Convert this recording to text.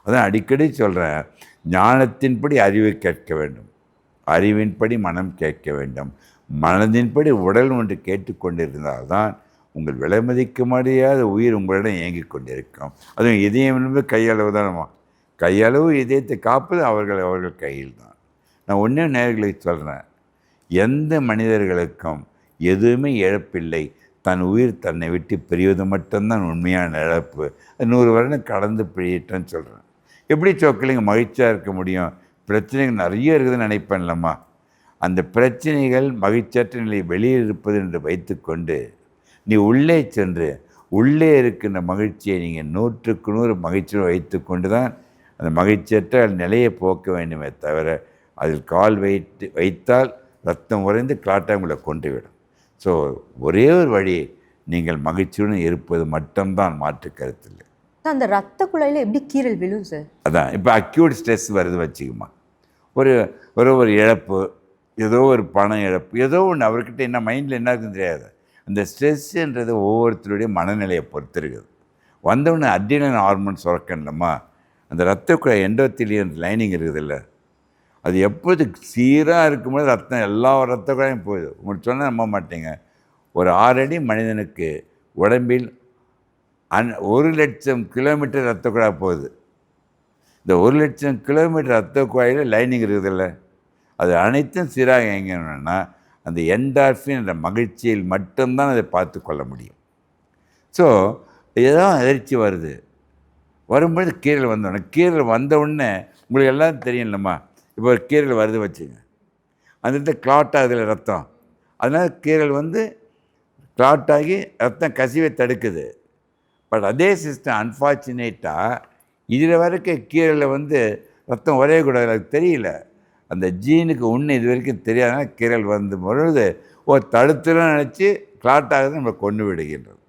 அதான் அடிக்கடி சொல்கிறேன், ஞானத்தின்படி அறிவை கேட்க வேண்டும், அறிவின்படி மனம் கேட்க வேண்டும், மனதின்படி உடல் ஒன்று கேட்டுக்கொண்டிருந்தால்தான் உங்கள் விலைமதிக்க முடியாத உயிர் உங்களிடம் இயங்கிக் கொண்டிருக்கும். அதுவும் இதயம் என்பது கையளவு தானம்மா. கையளவு இதயத்தை காப்பது அவர்கள் கையில் தான். நான் ஒன்றே நேயர்களுக்கு சொல்கிறேன், எந்த மனிதர்களுக்கும் எதுவுமே இழப்பில்லை. தன் உயிர் தன்னை விட்டு பிரிவது மட்டும்தான் உண்மையான இழப்பு. 100 வருடம் கடந்து பிரியட்டேன்னு சொல்கிறேன். எப்படி சொக்கலிங்க மகிழ்ச்சியாக இருக்க முடியும்? பிரச்சனைகள் நிறைய இருக்குதுன்னு நினைப்பேன்லம்மா. அந்த பிரச்சனைகள் மகிழ்ச்சியற்ற நிலை வெளியில் இருப்பது என்று வைத்துக்கொண்டு நீ உள்ளே சென்று உள்ளே இருக்கின்ற மகிழ்ச்சியை நீங்கள் 100க்கு 100 மகிழ்ச்சியோடு வைத்து கொண்டு தான் அந்த மகிழ்ச்சியற்ற நிலையை போக்க வேண்டுமே தவிர, அதில் கால் வைத்தால் ரத்தம் உறைந்து கிளாட்டாக உங்களை கொண்டுவிடும். ஸோ ஒரே ஒரு வழி, நீங்கள் மகிழ்ச்சியுடன் இருப்பது மட்டும்தான், மாற்று கருத்தில்லை. அந்த ரத்த குழாயில் எப்படி கீறல் விழும் சார்? அதான் இப்போ அக்யூட் ஸ்ட்ரெஸ் வருது வச்சுக்குமா, ஒரு ஒரு இழப்பு, ஏதோ ஒரு பண இழப்பு, ஏதோ ஒன்று அவர்கிட்ட என்ன மைண்டில் என்ன இருக்குன்னு தெரியாது. அந்த ஸ்ட்ரெஸ்ஸுன்றது ஒவ்வொருத்தருடைய மனநிலையை பொறுத்து இருக்குது. வந்தவுடனே அட்ரினல் ஹார்மோன் சுரக்கணும்மா, அந்த ரத்த குழாய் எண்டோத்திலியன் லைனிங் இருக்குதுல்ல, அது எப்போது சீராக இருக்கும்போது ரத்தம் எல்லா ரத்த குழாயும் போகுது. உங்களுக்கு சொன்னால் நம்ப மாட்டீங்க, ஒரு 6 அடி மனிதனுக்கு உடம்பில் 1,00,000 கிலோமீட்டர் ரத்த குழாய் போகுது. இந்த 1,00,000 கிலோமீட்டர் ரத்த குழாயில் லைனிங் இருக்குதுல்ல, அது அனைத்தும் சீராக இயங்கணும்னா அந்த என்டார்ஃபின் என்ற மகிழ்ச்சியில் மட்டும்தான் அதை பார்த்து கொள்ள முடியும். ஸோ ஏதோ அதிர்ச்சி வரும்பொழுது கீரல் வந்தோடனே, கீரல் வந்தவுடனே உங்களுக்கு எல்லாம் தெரியும் இல்லைம்மா. இப்போ ஒரு கீரல் வருது வச்சுங்க, அந்த இடத்துல கிளாட் ஆகுதுல ரத்தம், அதனால் கீரல் கிளாட் ஆகி ரத்தம் கசிவை தடுக்குது. பட் அதே சிஸ்டம் அன்ஃபார்ச்சுனேட்டாக இதில் வரைக்கும் கீரலில் ரத்தம் உறையக்கூடாது, அது தெரியல. அந்த ஜீனுக்கு ஒன்று இது வரைக்கும் தெரியாதனால கீரல் வந்த பொழுது தடுத்துலாம் நினச்சி கிளாட் ஆகுது, நம்மளை கொண்டு விடுகின்றது.